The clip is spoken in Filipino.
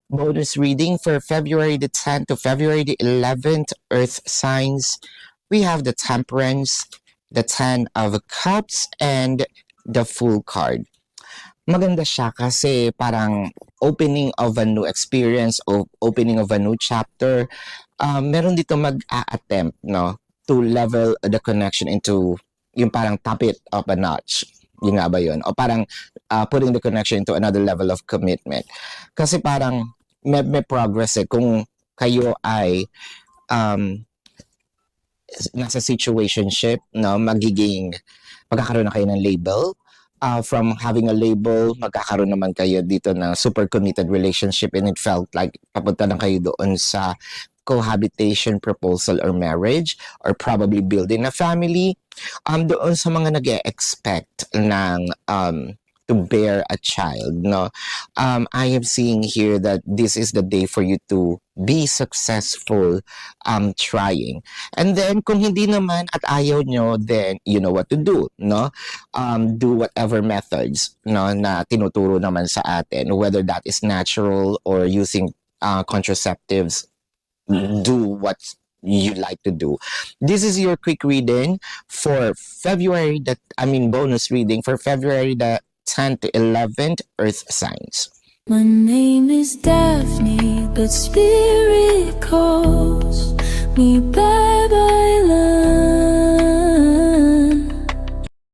Bonus reading for February the 10th to February the 11th, Earth signs. We have the Temperance, the Ten of Cups, and the Fool card. Maganda siya kasi parang opening of a new experience, o opening of a new chapter. Meron dito mag-a-attempt, no, to level the connection into yung parang top it up a notch. Yung nga ba yun? O parang putting the connection into another level of commitment. Kasi parang may progress eh. Kung kayo ay um, nasa situationship, no, magkakaroon na kayo ng label. From having a label, magkakaroon naman kayo dito na super committed relationship, and it felt like papunta lang kayo doon sa cohabitation, proposal, or marriage, or probably building a family. Doon sa mga nag-expect ng to bear a child, no, I am seeing here that this is the day for you to be successful trying. And then kung hindi naman at ayaw nyo, then you know what to do, no? Do whatever methods, no, na tinuturo naman sa atin, whether that is natural or using contraceptives. Do what you like to do. This is your quick reading for February, bonus reading for February the 10th to 11th, Earth signs. My name is Daphne, but spirit calls me bye bye.